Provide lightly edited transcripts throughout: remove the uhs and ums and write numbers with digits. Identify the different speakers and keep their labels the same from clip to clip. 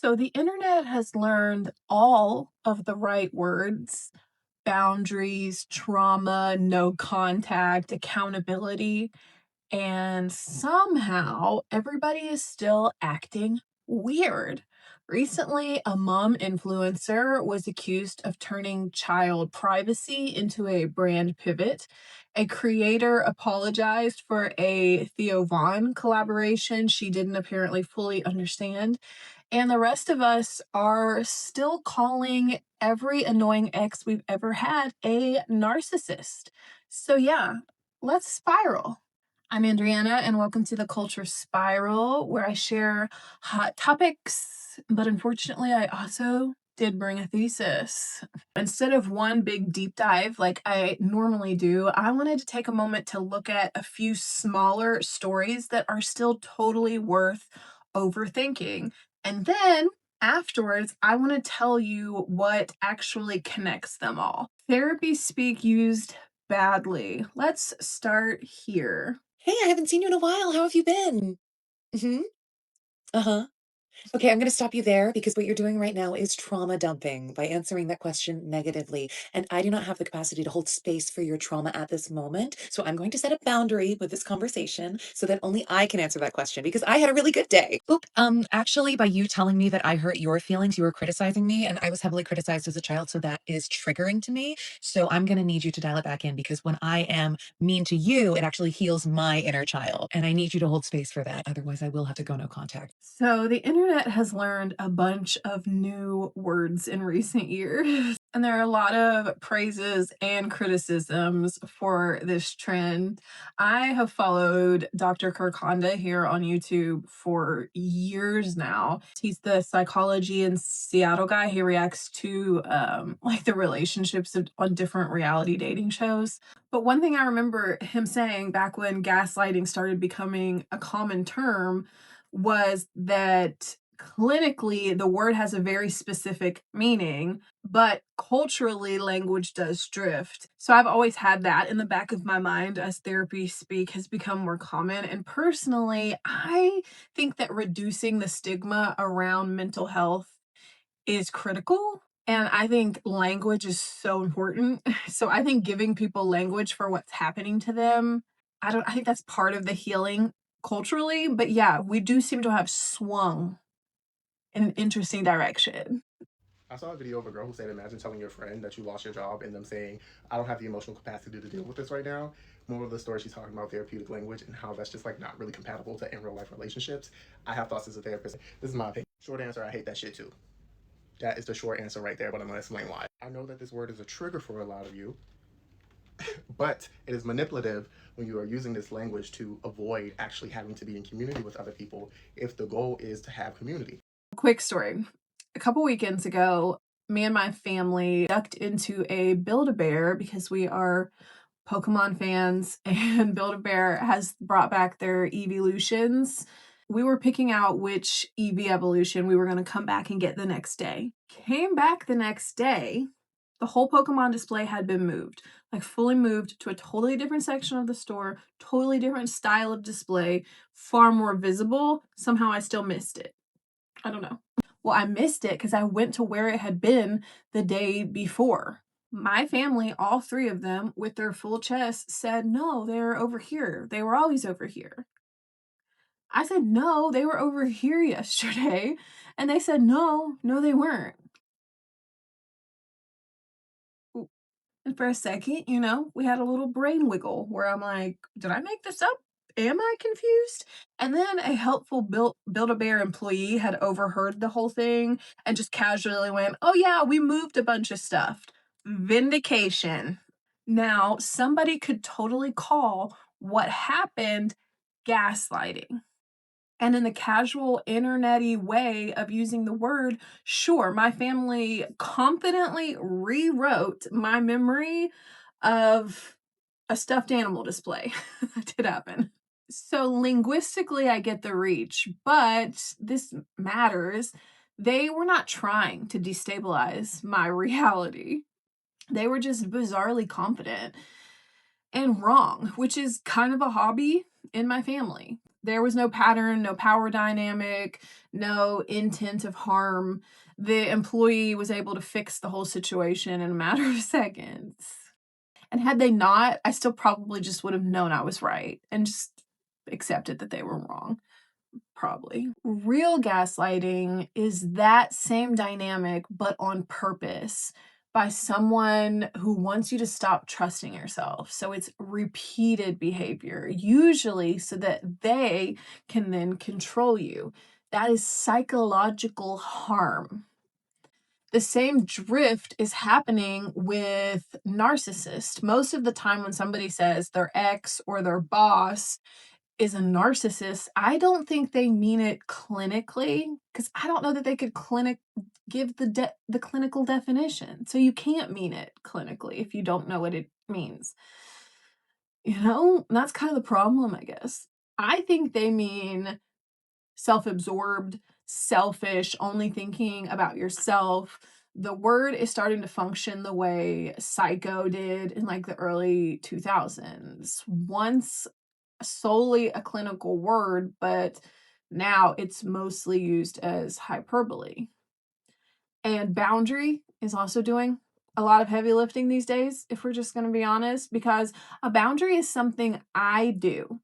Speaker 1: So the internet has learned all of the right words: boundaries, trauma, no contact, accountability, and somehow everybody is still acting weird. Recently, a mom influencer was accused of turning child privacy into a brand pivot. A creator apologized for a Theo Vaughn collaboration she didn't apparently fully understand. And the rest of us are still calling every annoying ex we've ever had a narcissist. So, yeah, let's spiral. I'm Andriana, and welcome to the Culture Spiral, where I share hot topics. But unfortunately, I also did bring a thesis. Instead of one big deep dive like I normally do, I wanted to take a moment to look at a few smaller stories that are still totally worth overthinking. And then afterwards, I want to tell you what actually connects them all. Therapy speak used badly. Let's start here.
Speaker 2: Hey, I haven't seen you in a while. How have you been? Mhm. Uh-huh. Okay, I'm going to stop you there because what you're doing right now is trauma dumping by answering that question negatively. And I do not have the capacity to hold space for your trauma at this moment. So I'm going to set a boundary with this conversation so that only I can answer that question because I had a really good day. Oop, actually, by you telling me that I hurt your feelings, you were criticizing me, and I was heavily criticized as a child. So that is triggering to me. So I'm going to need you to dial it back in because when I am mean to you, it actually heals my inner child. And I need you to hold space for that. Otherwise, I will have to go no contact.
Speaker 1: So, the internet has learned a bunch of new words in recent years, and there are a lot of praises and criticisms for this trend. I have followed Dr. Kirkhonda here on YouTube for years now. He's the psychology in Seattle guy. He reacts to like the relationships on different reality dating shows. But one thing I remember him saying back when gaslighting started becoming a common term was that clinically the word has a very specific meaning, but culturally language does drift. So I've always had that in the back of my mind as therapy speak has become more common. And personally, I think that reducing the stigma around mental health is critical. And I think language is so important. So I think giving people language for what's happening to them, I think that's part of the healing culturally. But yeah, we do seem to have swung in an interesting direction.
Speaker 3: I saw a video of a girl who said, imagine telling your friend that you lost your job and them saying, I don't have the emotional capacity to deal with this right now. More of the story, she's talking about therapeutic language and how that's just like not really compatible to in real life relationships. I have thoughts as a therapist. This is my opinion. Short answer, I hate that shit too. That is the short answer right there, but I'm gonna explain why. I know that this word is a trigger for a lot of you, but it is manipulative when you are using this language to avoid actually having to be in community with other people if the goal is to have community.
Speaker 1: Quick story. A couple weekends ago, me and my family ducked into a Build-A-Bear because we are Pokemon fans, and Build-A-Bear has brought back their evolutions. We were picking out which EV evolution we were going to come back and get the next day. Came back the next day, the whole Pokemon display had been moved, like fully moved to a totally different section of the store, totally different style of display, far more visible. Somehow I still missed it. I don't know. Well, I missed it because I went to where it had been the day before. My family, all three of them, with their full chest, said, no, they're over here. They were always over here. I said, no, they were over here yesterday. And they said, no, they weren't. And for a second, we had a little brain wiggle where I'm like, did I make this up? Am I confused? And then a helpful Build-A-Bear employee had overheard the whole thing and just casually went, oh, yeah, we moved a bunch of stuff. Vindication. Now, somebody could totally call what happened gaslighting. And in the casual internety way of using the word, sure, my family confidently rewrote my memory of a stuffed animal display. That did happen. So linguistically, I get the reach, but this matters. They were not trying to destabilize my reality. They were just bizarrely confident and wrong, which is kind of a hobby in my family. There was no pattern, no power dynamic, no intent of harm. The employee was able to fix the whole situation in a matter of seconds. And had they not, I still probably just would have known I was right and just accepted that they were wrong. Probably. Real gaslighting is that same dynamic, but on purpose by someone who wants you to stop trusting yourself. So it's repeated behavior, usually so that they can then control you. That is psychological harm. The same drift is happening with narcissists. Most of the time, when somebody says their ex or their boss is a narcissist, I don't think they mean it clinically, because I don't know that they could give the clinical definition. So you can't mean it clinically if you don't know what it means. That's kind of the problem, I guess. I think they mean self-absorbed, selfish, only thinking about yourself. The word is starting to function the way psycho did in like the early 2000s. Once solely a clinical word, but now it's mostly used as hyperbole. And boundary is also doing a lot of heavy lifting these days, if we're just going to be honest, because a boundary is something I do,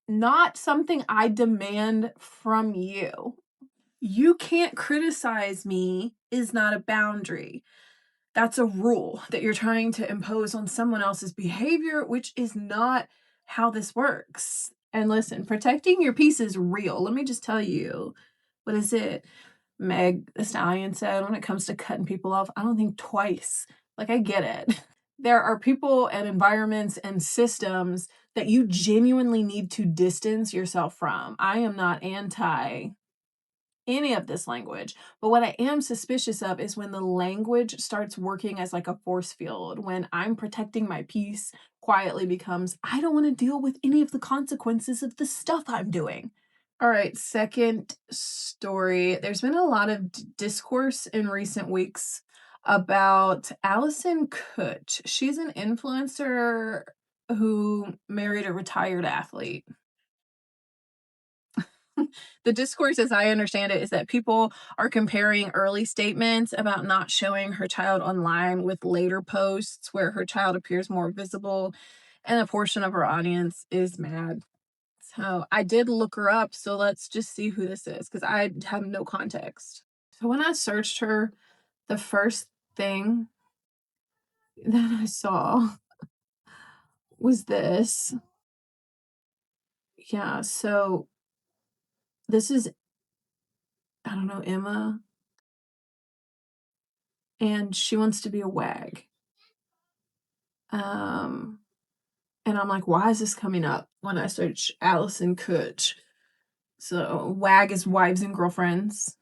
Speaker 1: not something I demand from you. You can't criticize me is not a boundary. That's a rule that you're trying to impose on someone else's behavior, which is not how this works. And listen, protecting your peace is real. Let me just tell you, what is it? Meg the Stallion said, when it comes to cutting people off, I don't think twice. Like, I get it. There are people and environments and systems that you genuinely need to distance yourself from. I am not anti any of this language. But what I am suspicious of is when the language starts working as like a force field, when I'm protecting my peace quietly becomes, I don't want to deal with any of the consequences of the stuff I'm doing. All right, second story. There's been a lot of discourse in recent weeks about Allison Kutch. She's an influencer who married a retired athlete. The discourse, as I understand it, is that people are comparing early statements about not showing her child online with later posts where her child appears more visible, and a portion of her audience is mad. So I did look her up, so let's just see who this is, because I have no context. So when I searched her, the first thing that I saw was this. Yeah, so this is, I don't know, Emma, and she wants to be a wag. And I'm like, why is this coming up when I search Allison Kutch? So WAG is Wives and Girlfriends.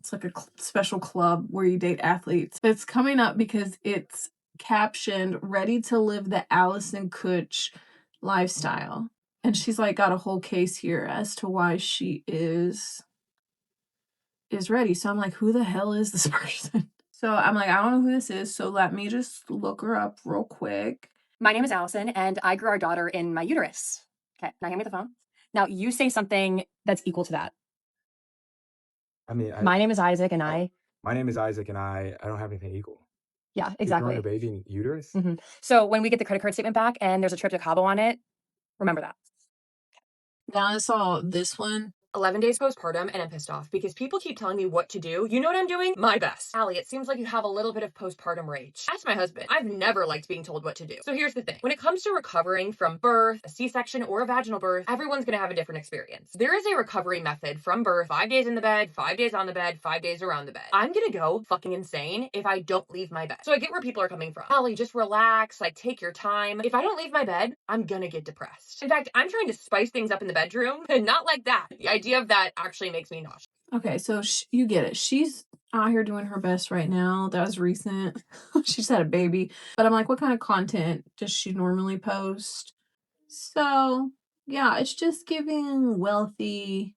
Speaker 1: It's like a special club where you date athletes. But it's coming up because it's captioned "Ready to live the Allison Kutch lifestyle." And she's like got a whole case here as to why she is ready. So I'm like, who the hell is this person? So I'm like, I don't know who this is. So let me just look her up real quick.
Speaker 4: My name is Allison, and I grew our daughter in my uterus. Okay, now hand me the phone. Now you say something that's equal to that.
Speaker 5: I mean,
Speaker 4: My name is Isaac, and
Speaker 5: my name is Isaac, and I don't have anything equal.
Speaker 4: yeah,
Speaker 5: You're growing
Speaker 4: exactly.
Speaker 5: a baby in uterus?
Speaker 4: So when we get the credit card statement back and there's a trip to Cabo on it, remember that.
Speaker 1: Now I saw this one.
Speaker 4: 11 days postpartum, and I'm pissed off because people keep telling me what to do. You know what I'm doing? My best. Allie, it seems like you have a little bit of postpartum rage. Ask my husband. I've never liked being told what to do. So here's the thing. When it comes to recovering from birth, a C-section, or a vaginal birth, everyone's gonna have a different experience. There is a recovery method from birth: 5 days in the bed, 5 days on the bed, 5 days around the bed. I'm gonna go fucking insane if I don't leave my bed. So I get where people are coming from. Allie, just relax, like take your time. If I don't leave my bed, I'm gonna get depressed. In fact, I'm trying to spice things up in the bedroom, and not like that. The idea of that actually makes me nauseous.
Speaker 1: Okay, so you get it. She's out here doing her best right now. That was recent. She just had a baby. But I'm like, what kind of content does she normally post? So, yeah, it's just giving wealthy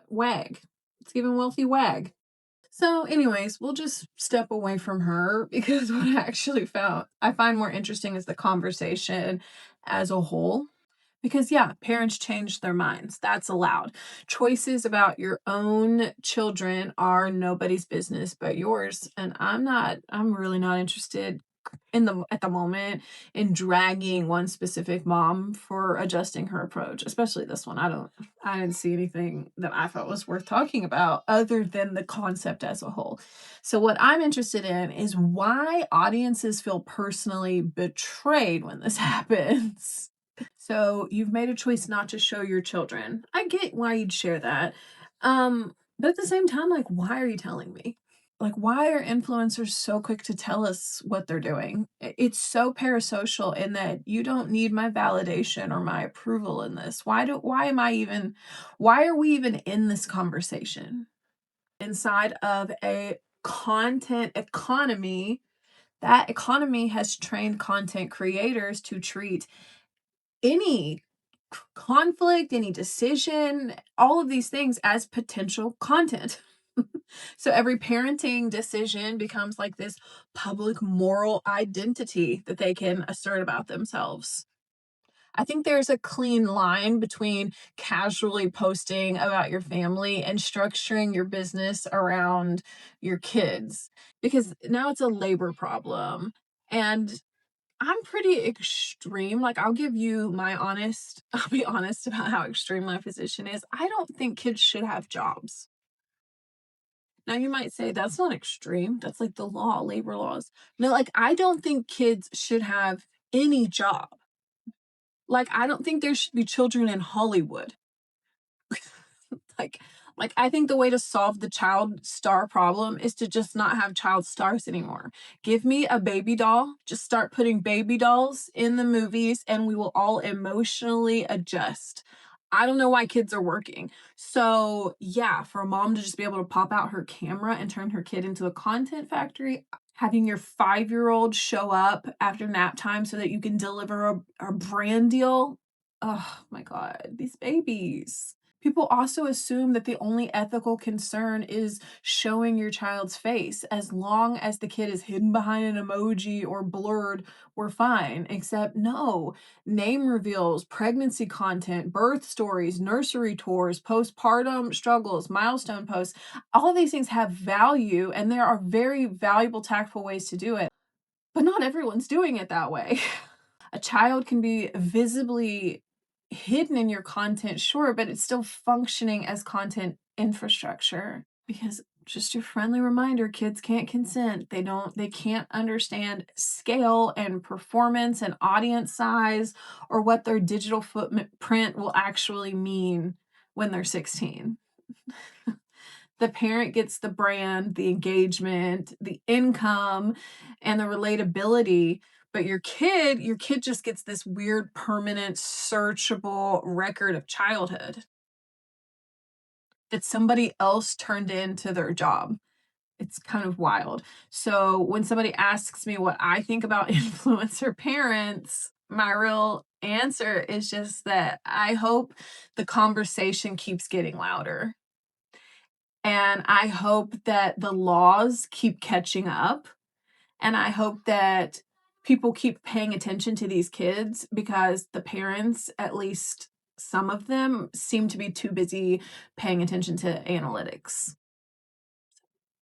Speaker 1: wag. It's giving wealthy wag. So, anyways, we'll just step away from her because what I find more interesting is the conversation as a whole. Because, yeah, parents change their minds. That's allowed. Choices about your own children are nobody's business but yours. And I'm really not interested at the moment in dragging one specific mom for adjusting her approach, especially this one. I didn't see anything that I thought was worth talking about other than the concept as a whole. So what I'm interested in is why audiences feel personally betrayed when this happens. So you've made a choice not to show your children. I get why you'd share that. But at the same time, like, why are you telling me? Like, why are influencers so quick to tell us what they're doing? It's so parasocial in that you don't need my validation or my approval in this. Why are we even in this conversation? Inside of a content economy, that economy has trained content creators to treat any conflict, any decision, all of these things as potential content. So every parenting decision becomes like this public moral identity that they can assert about themselves. I think there's a clean line between casually posting about your family and structuring your business around your kids, because now it's a labor problem. And I'm pretty extreme. Like, I'll be honest about how extreme my position is. I don't think kids should have jobs. Now, you might say that's not extreme. That's like the law, labor laws. No, like, I don't think kids should have any job. Like, I don't think there should be children in Hollywood. Like like, I think the way to solve the child star problem is to just not have child stars anymore. Give me a baby doll, just start putting baby dolls in the movies, and we will all emotionally adjust. I don't know why kids are working. So, yeah, for a mom to just be able to pop out her camera and turn her kid into a content factory, having your 5-year-old show up after nap time so that you can deliver a brand deal. Oh my god, these babies. People also assume that the only ethical concern is showing your child's face. As long as the kid is hidden behind an emoji or blurred, we're fine. Except, no. Name reveals, pregnancy content, birth stories, nursery tours, postpartum struggles, milestone posts, all of these things have value, and there are very valuable, tactful ways to do it. But not everyone's doing it that way. A child can be visibly hidden in your content, sure, but it's still functioning as content infrastructure. Because, just your friendly reminder, kids can't consent. They can't understand scale and performance and audience size or what their digital footprint will actually mean when they're 16. The parent gets the brand, the engagement, the income, and the relatability, but your kid just gets this weird, permanent, searchable record of childhood that somebody else turned into their job. It's kind of wild. So when somebody asks me what I think about influencer parents, my real answer is just that I hope the conversation keeps getting louder. And I hope that the laws keep catching up. And I hope that people keep paying attention to these kids, because the parents, at least some of them, seem to be too busy paying attention to analytics.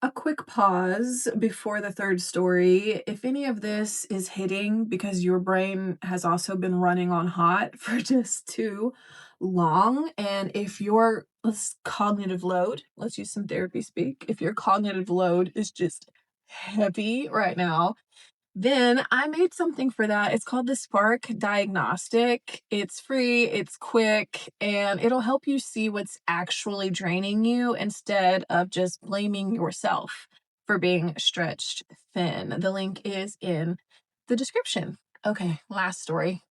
Speaker 1: A quick pause before the third story. If any of this is hitting because your brain has also been running on hot for just too long, and if your cognitive load, let's use some therapy speak, if your cognitive load is just heavy right now, then I made something for that. It's called the Spark Diagnostic. It's free, it's quick, and it'll help you see what's actually draining you instead of just blaming yourself for being stretched thin. The link is in the description. Okay, last story.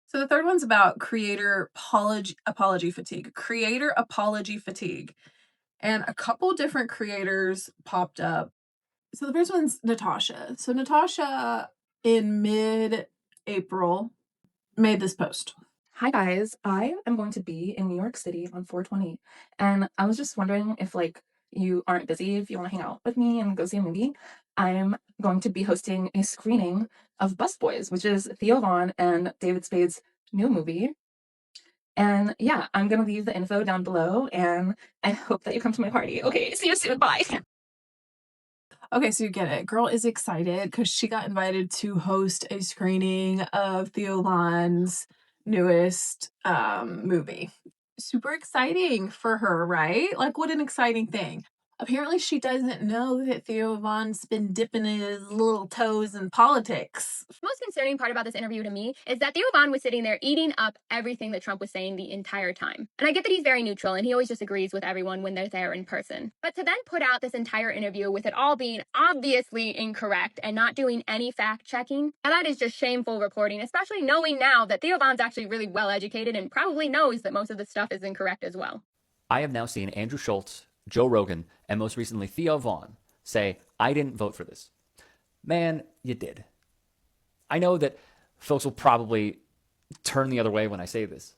Speaker 1: So the third one's about creator apology fatigue. Creator apology fatigue. And a couple different creators popped up. So the first one's Natasha. So Natasha, in mid-April, made this post.
Speaker 6: Hi guys, I am going to be in New York City on 420, and I was just wondering if you aren't busy, if you want to hang out with me and go see a movie. I'm going to be hosting a screening of Busboys, which is Theo Vaughn and David Spade's new movie. And yeah, I'm gonna leave the info down below, and I hope that you come to my party. Okay, see you soon. Bye.
Speaker 1: Okay, so you get it. Girl is excited because she got invited to host a screening of Theo Von's newest movie. Super exciting for her, right? Like, what an exciting thing. Apparently, she doesn't know that Theo Von's been dipping his little toes in politics.
Speaker 7: Most concerning part about this interview to me is that Theo Von was sitting there eating up everything that Trump was saying the entire time. And I get that he's very neutral and he always just agrees with everyone when they're there in person. But to then put out this entire interview with it all being obviously incorrect and not doing any fact checking, and that is just shameful reporting, especially knowing now that Theo Von's actually really well educated and probably knows that most of the stuff is incorrect as well.
Speaker 8: I have now seen Andrew Schultz, Joe Rogan, and most recently Theo Von say, I didn't vote for this. Man, you did. I know that folks will probably turn the other way when I say this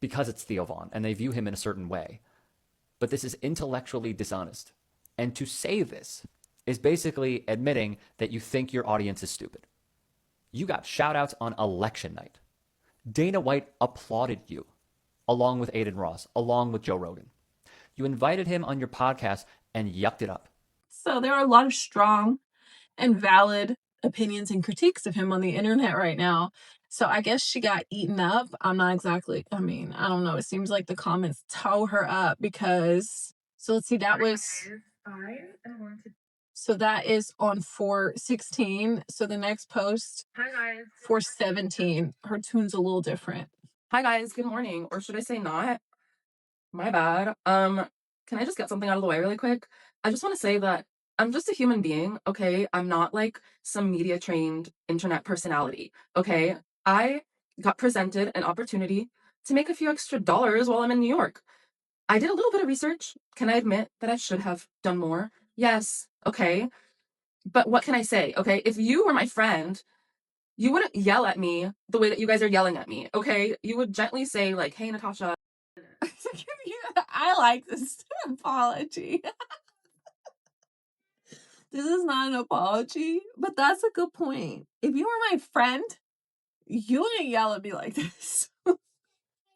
Speaker 8: because it's Theo Von and they view him in a certain way. But this is intellectually dishonest. And to say this is basically admitting that you think your audience is stupid. You got shout outs on election night. Dana White applauded you, along with Aiden Ross, along with Joe Rogan. You invited him on your podcast and yucked it up.
Speaker 1: So there are a lot of strong and valid opinions and critiques of him on the internet right now. So I guess she got eaten up. I'm not exactly, I don't know. It seems like the comments toe her up because, so let's see, that was, so that is on 416. So the next post, 417, her tune's a little different.
Speaker 6: Hi guys, good morning. Or should I say not? My bad. Can I just get something out of the way really quick? I just want to say that I'm just a human being, okay? I'm not like some media trained internet personality, okay? I got presented an opportunity to make a few extra dollars while I'm in New York. I did a little bit of research. Can I admit that I should have done more? Yes, okay. But what can I say, okay? If you were my friend, you wouldn't yell at me the way that you guys are yelling at me, okay? You would gently say, like, hey, Natasha.
Speaker 1: I like this apology. This is not an apology, but that's a good point. If you were my friend, you wouldn't yell at me like this.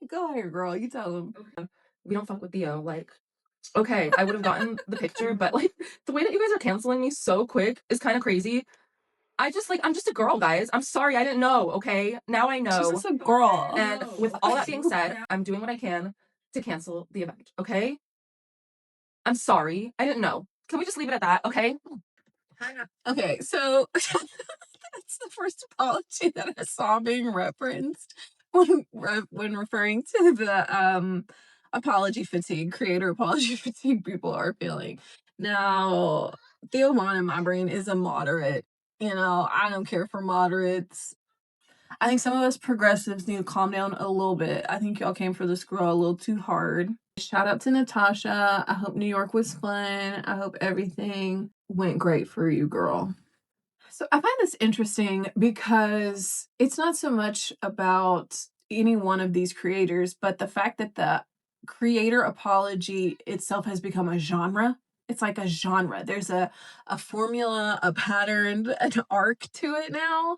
Speaker 1: Go ahead, girl. You tell him.
Speaker 6: We don't fuck with Theo. Like, okay, I would have gotten the picture, but like the way that you guys are canceling me so quick is kind of crazy. I'm just a girl, guys. I'm sorry, I didn't know, okay? Now I know.
Speaker 1: She's just a girl.
Speaker 6: And with all that being said, I'm doing what I can to cancel the event, okay? I'm sorry. I didn't know. Can we just leave it at that, okay?
Speaker 1: Okay, so that's the first apology that I saw being referenced when referring to the apology fatigue, creator apology fatigue people are feeling. Now, Theo Von in my brain is a moderate. You know, I don't care for moderates. I think some of us progressives need to calm down a little bit. I think y'all came for this girl a little too hard. Shout out to Natasha. I hope New York was fun. I hope everything went great for you, girl. So I find this interesting because it's not so much about any one of these creators, but the fact that the creator apology itself has become a genre. It's like a genre. There's a formula, a pattern, an arc to it now.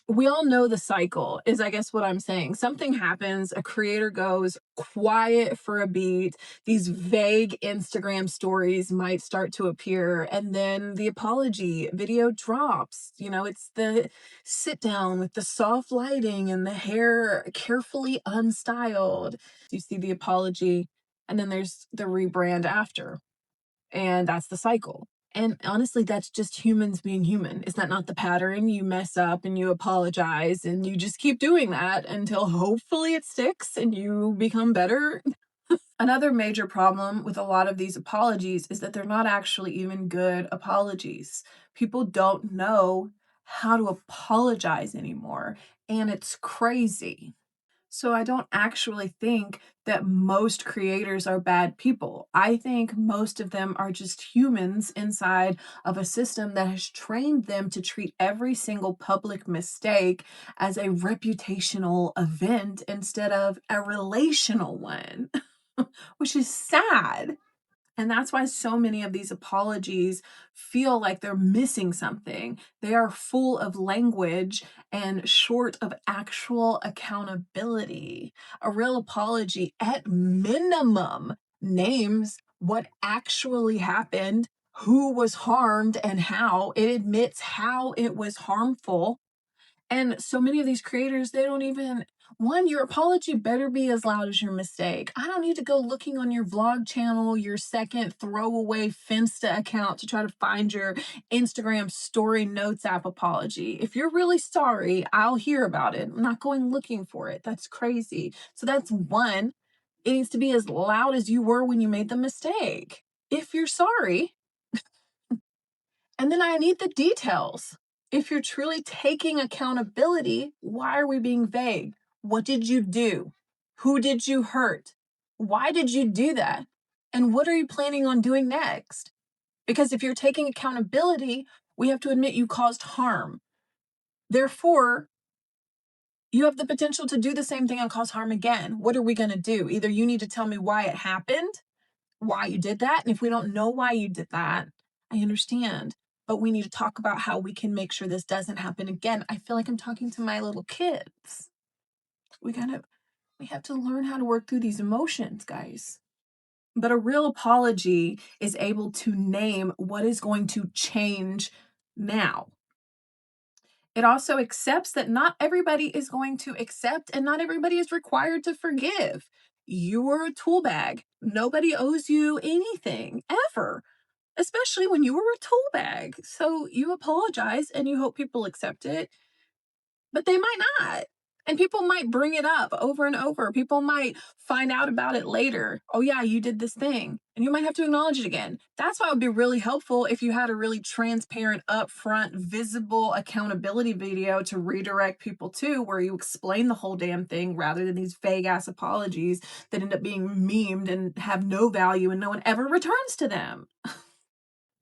Speaker 1: We all know the cycle is, I guess, what I'm saying. Something happens, a creator goes quiet for a beat, these vague Instagram stories might start to appear, and then the apology video drops. You know, it's the sit down with the soft lighting and the hair carefully unstyled. You see the apology, and then there's the rebrand after, and that's the cycle. And honestly, that's just humans being human. Is that not the pattern? You mess up and you apologize and you just keep doing that until hopefully it sticks and you become better. Another major problem with a lot of these apologies is that they're not actually even good apologies. People don't know how to apologize anymore, and it's crazy. So I don't actually think that most creators are bad people. I think most of them are just humans inside of a system that has trained them to treat every single public mistake as a reputational event instead of a relational one, which is sad. And that's why so many of these apologies feel like they're missing something. They are full of language and short of actual accountability. A real apology, at minimum, names what actually happened, who was harmed, and how. It admits how it was harmful. And so many of these creators, they don't even, one, your apology better be as loud as your mistake. I don't need to go looking on your vlog channel, your second throwaway Finsta account to try to find your Instagram story notes app apology. If you're really sorry, I'll hear about it. I'm not going looking for it. That's crazy. So that's one. It needs to be as loud as you were when you made the mistake. If you're sorry, and then I need the details. If you're truly taking accountability, why are we being vague? What did you do? Who did you hurt? Why did you do that? And what are you planning on doing next? Because if you're taking accountability, we have to admit you caused harm. Therefore, you have the potential to do the same thing and cause harm again. What are we going to do? Either you need to tell me why it happened, why you did that. And if we don't know why you did that, I understand. But we need to talk about how we can make sure this doesn't happen again. I feel like I'm talking to my little kids. We have to learn how to work through these emotions, guys. But a real apology is able to name what is going to change now. It also accepts that not everybody is going to accept and not everybody is required to forgive. You are a tool bag. Nobody owes you anything ever, especially when you were a tool bag. So you apologize and you hope people accept it, but they might not. And people might bring it up over and over. People might find out about it later. Oh, yeah, you did this thing. And you might have to acknowledge it again. That's why it would be really helpful if you had a really transparent, upfront, visible accountability video to redirect people to, where you explain the whole damn thing rather than these vague ass apologies that end up being memed and have no value and no one ever returns to them.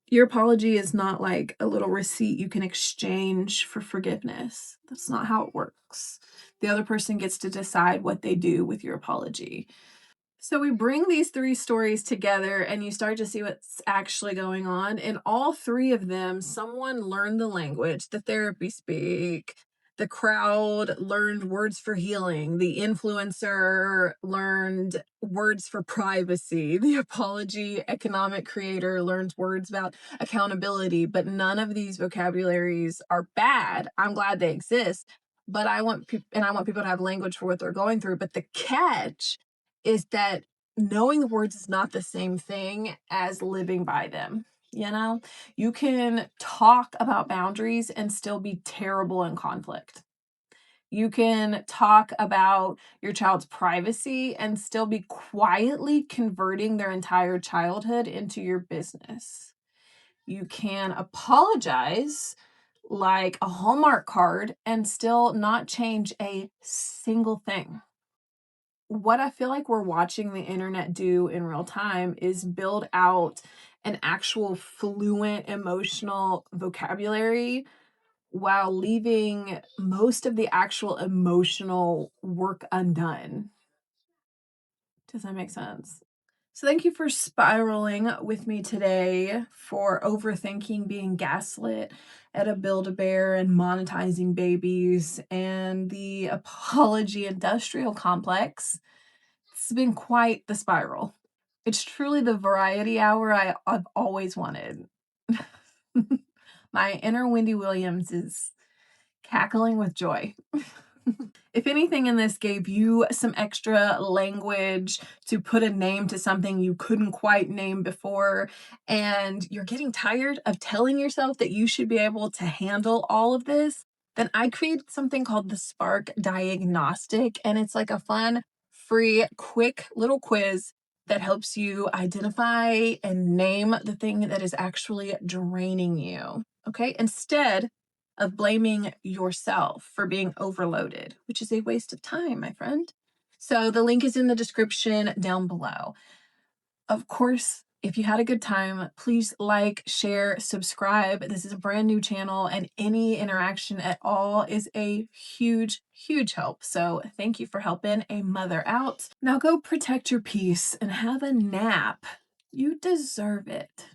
Speaker 1: Your apology is not like a little receipt you can exchange for forgiveness. That's not how it works. The other person gets to decide what they do with your apology. So we bring these three stories together and you start to see what's actually going on. In all three of them, someone learned the language, the therapy speak, the crowd learned words for healing, the influencer learned words for privacy, the apology economic creator learns words about accountability, but none of these vocabularies are bad. I'm glad they exist, but I want people to have language for what they're going through. But the catch is that knowing the words is not the same thing as living by them. You know, you can talk about boundaries and still be terrible in conflict. You can talk about your child's privacy and still be quietly converting their entire childhood into your business. You can apologize like a Hallmark card and still not change a single thing. What I feel like we're watching the internet do in real time is build out an actual fluent emotional vocabulary while leaving most of the actual emotional work undone. Does that make sense? So thank you for spiraling with me today, for overthinking being gaslit at a Build-A-Bear and monetizing babies and the apology industrial complex. It's been quite the spiral. It's truly the variety hour I've always wanted. My inner Wendy Williams is cackling with joy. If anything in this gave you some extra language to put a name to something you couldn't quite name before, and you're getting tired of telling yourself that you should be able to handle all of this, then I created something called the Spark Diagnostic, and it's like a fun, free, quick little quiz that helps you identify and name the thing that is actually draining you. Okay? Instead of blaming yourself for being overloaded, which is a waste of time, my friend. So the link is in the description down below. Of course, if you had a good time, please like, share, subscribe. This is a brand new channel, and any interaction at all is a huge, huge help. So thank you for helping a mother out. Now go protect your peace and have a nap. You deserve it.